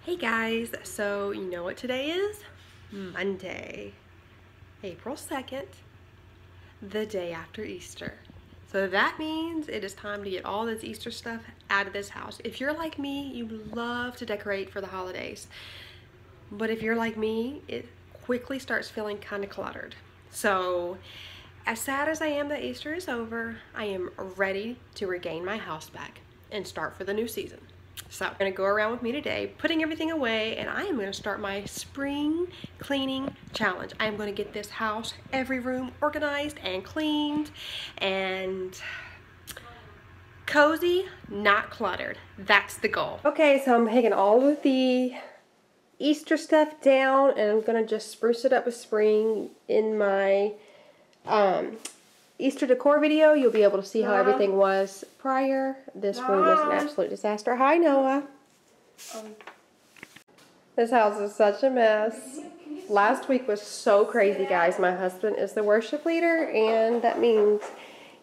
Hey guys, so you know what today is? Monday, April 2nd, the day after Easter. So that means it is time to get all this Easter stuff out of this house. If you're like me, you love to decorate for the holidays. But if you're like me, it quickly starts feeling kind of cluttered. So as sad as I am that Easter is over, I am ready to regain my house back and start for the new season. So I'm gonna go around with me today, putting everything away, and I am gonna start my spring cleaning challenge. I am gonna get this house, every room organized and cleaned and cozy, not cluttered. That's the goal. Okay, so I'm taking all of the Easter stuff down and I'm gonna just spruce it up with spring. In my Easter decor video, you'll be able to see how everything was prior. This room is an absolute disaster. Hi, Noah. This house is such a mess. Last week was so crazy, guys. My husband is the worship leader, and that means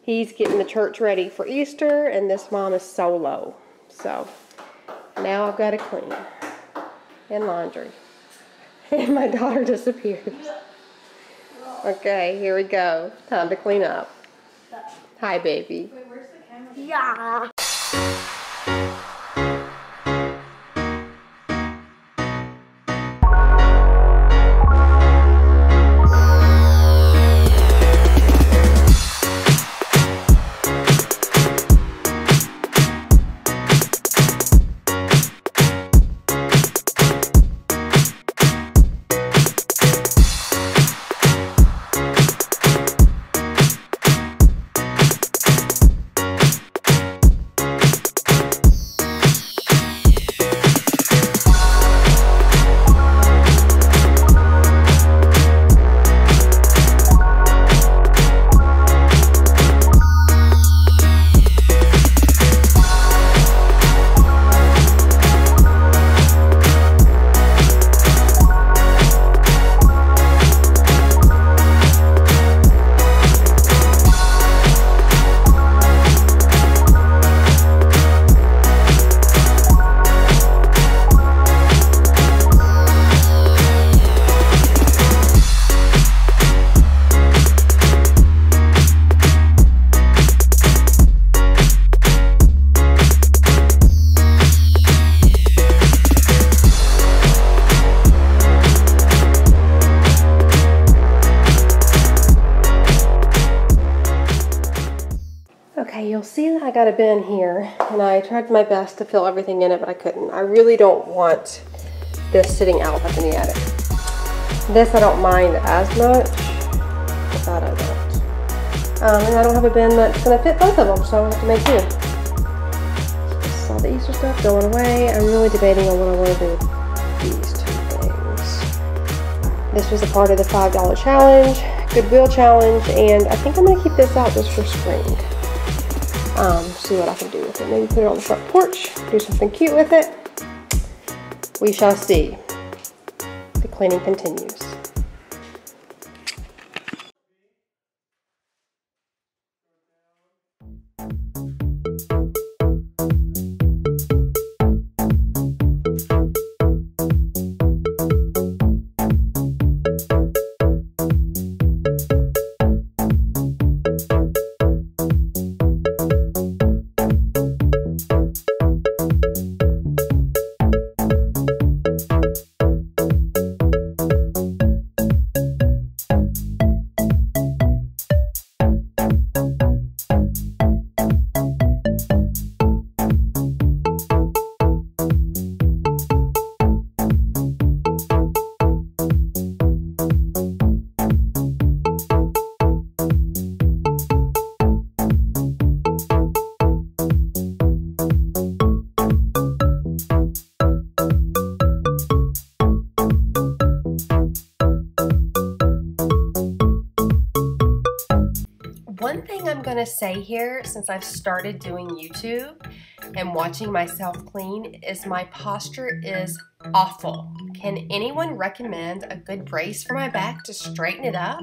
he's getting the church ready for Easter, and this mom is solo. So now I've got to clean and laundry. And my daughter disappears. Okay, here we go. Time to clean up. Hi, baby. Wait, where's the camera? Yeah. Okay, you'll see that I got a bin here, and I tried my best to fill everything in it, but I couldn't. I really don't want this sitting out up in the attic. This I don't mind as much, but that I don't. And I don't have a bin that's going to fit both of them, so I have to make do. This is all the Easter stuff going away. I'm really debating on what I want to do with these two things. This was a part of the $5 challenge, Goodwill challenge, and I think I'm going to keep this out just for spring. See what I can do with it. Maybe put it on the front porch, do something cute with it. We shall see. The cleaning continues. One thing I'm gonna say here, since I've started doing YouTube and watching myself clean, is my posture is awful. Can anyone recommend a good brace for my back to straighten it up?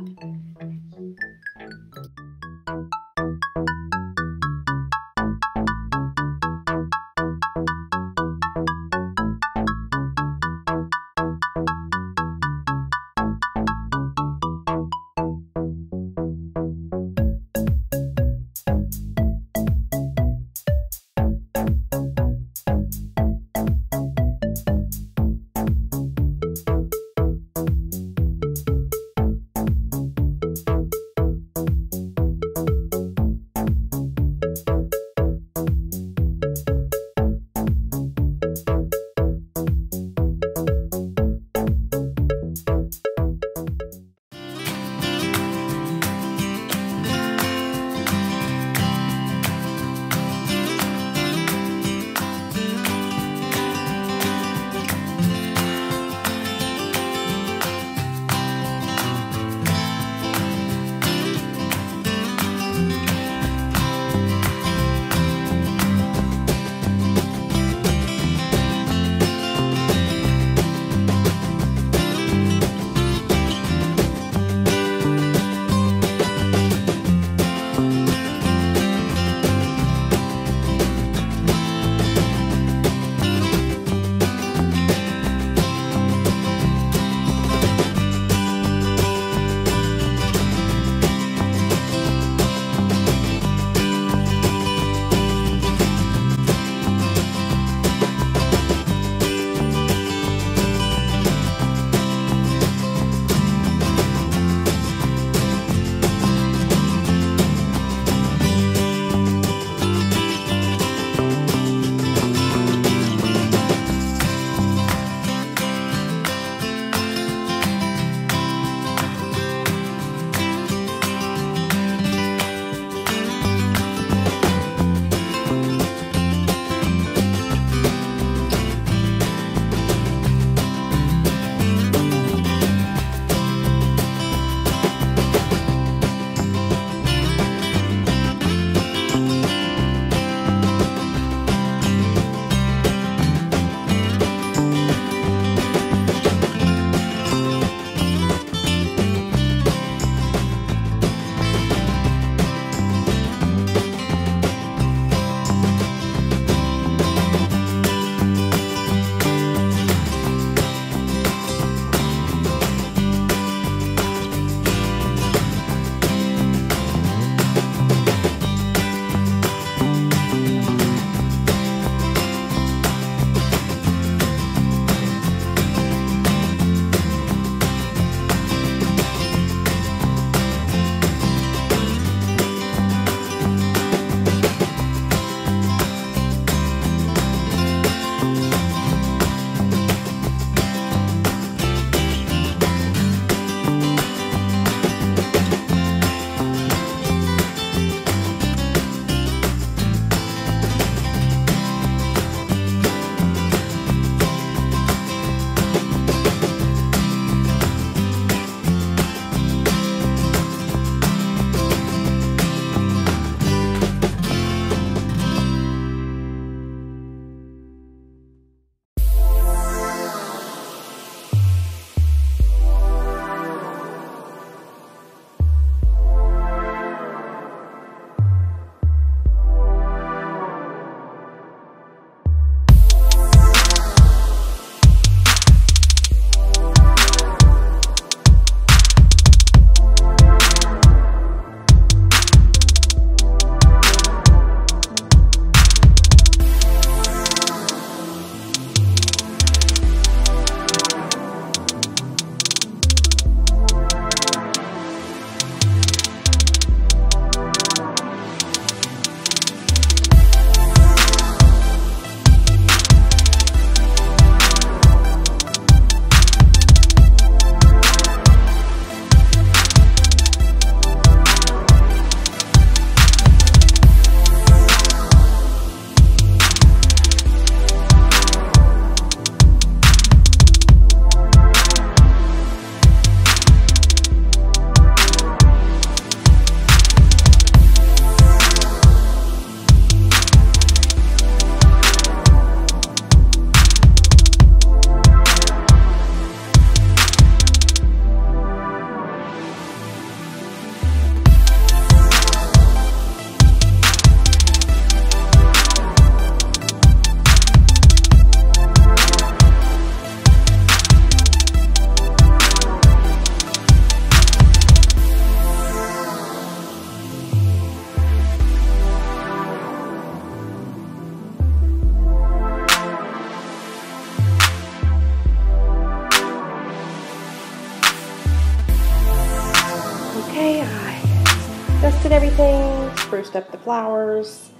dusted everything, spruced up the flowers,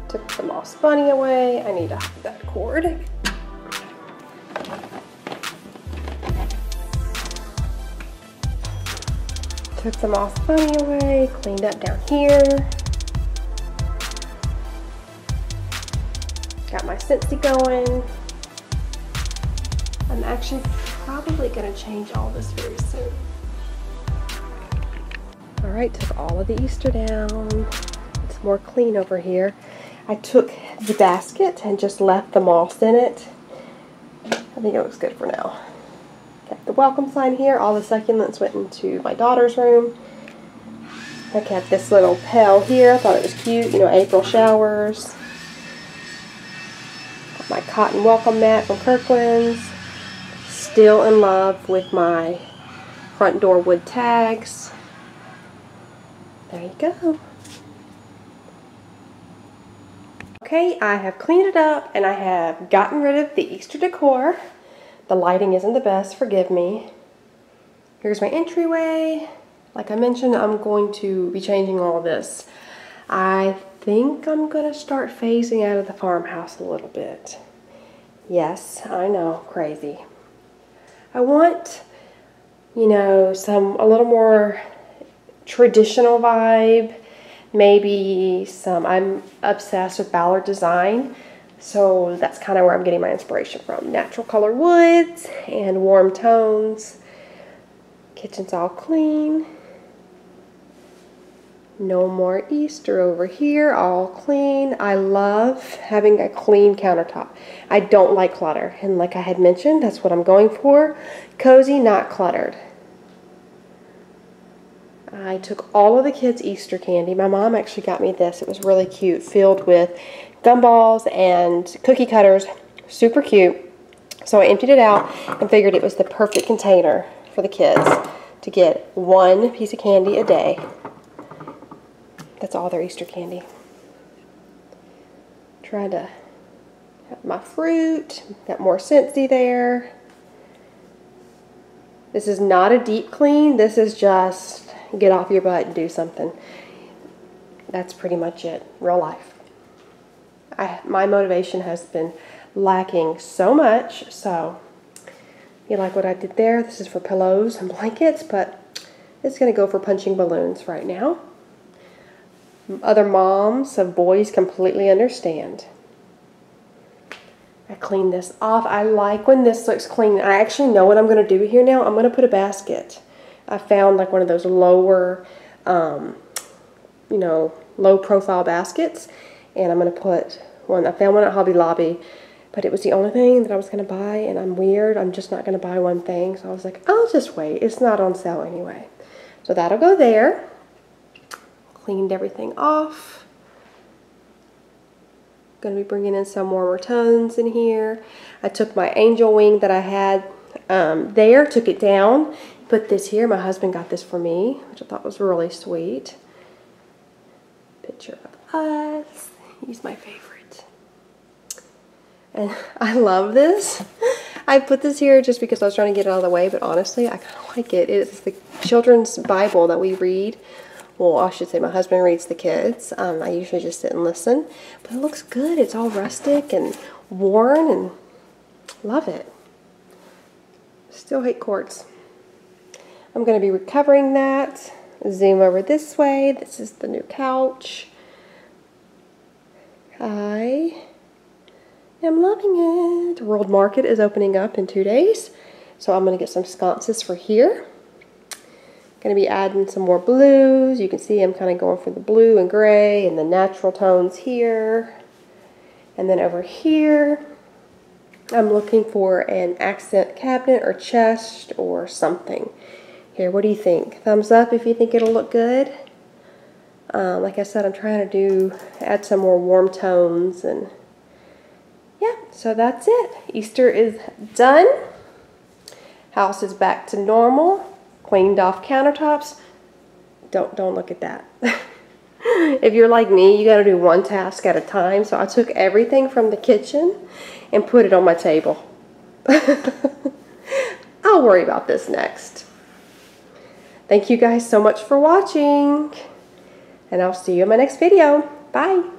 took the moss bunny away. I need to hide that cord. Took the moss bunny away, cleaned up down here. Got my Scentsy going. I'm actually probably gonna change all this very soon. All right, took all of the Easter down. It's more clean over here. I took the basket and just left the moss in it. I think it looks good for now. Got the welcome sign here. All the succulents went into my daughter's room. I kept this little pail here. I thought it was cute, you know, April showers. Got my cotton welcome mat from Kirkland's. Still in love with my front door wood tags. There you go. Okay, I have cleaned it up and I have gotten rid of the Easter decor. The lighting isn't the best, forgive me. Here's my entryway. Like I mentioned, I'm going to be changing all this. I think I'm going to start phasing out of the farmhouse a little bit. Yes, I know, crazy. I want, you know, a little more traditional vibe. Maybe I'm obsessed with Ballard design. So that's kind of where I'm getting my inspiration from. Natural colored woods and warm tones. Kitchen's all clean. No more Easter over here, all clean. I love having a clean countertop. I don't like clutter. And like I had mentioned, that's what I'm going for. Cozy, not cluttered. I took all of the kids' Easter candy. My mom actually got me this. It was really cute, filled with gumballs and cookie cutters. Super cute. So I emptied it out and figured it was the perfect container for the kids to get one piece of candy a day. That's all their Easter candy. Tried to have my fruit. Got more Scentsy there. This is not a deep clean. This is just get off your butt and do something. That's pretty much it. Real life. My motivation has been lacking so much. So you like what I did there? This is for pillows and blankets, but it's going to go for punching balloons right now. Other moms of boys completely understand. I cleaned this off. I like when this looks clean. I actually know what I'm going to do here now. I'm going to put a basket. I found like one of those lower, you know, low profile baskets. And I'm going to put one. I found one at Hobby Lobby. But it was the only thing that I was going to buy. And I'm weird. I'm just not going to buy one thing. So I was like, I'll just wait. It's not on sale anyway. So that'll go there. Cleaned everything off. Going to be bringing in some warmer tones in here. I took my angel wing that I had there, took it down, put this here. My husband got this for me, which I thought was really sweet. Picture of us. He's my favorite. And I love this. I put this here just because I was trying to get it out of the way, but honestly, I kind of like it. It's the children's Bible that we read. Well, I should say my husband reads the kids. I usually just sit and listen. But it looks good. It's all rustic and worn and love it. Still hate cords. I'm going to be recovering that. Zoom over this way. This is the new couch. I am loving it. World Market is opening up in 2 days. So I'm going to get some sconces for here. Going to be adding some more blues. You can see I'm kind of going for the blue and gray and the natural tones here. And then over here, I'm looking for an accent cabinet or chest or something. Here, what do you think? Thumbs up if you think it'll look good. Like I said, I'm trying to add some more warm tones. And yeah, so that's it. Easter is done. House is back to normal. Cleaned off countertops. Don't look at that. If you're like me, you got to do one task at a time. So I took everything from the kitchen and put it on my table. I'll worry about this next. Thank you guys so much for watching, and I'll see you in my next video. Bye.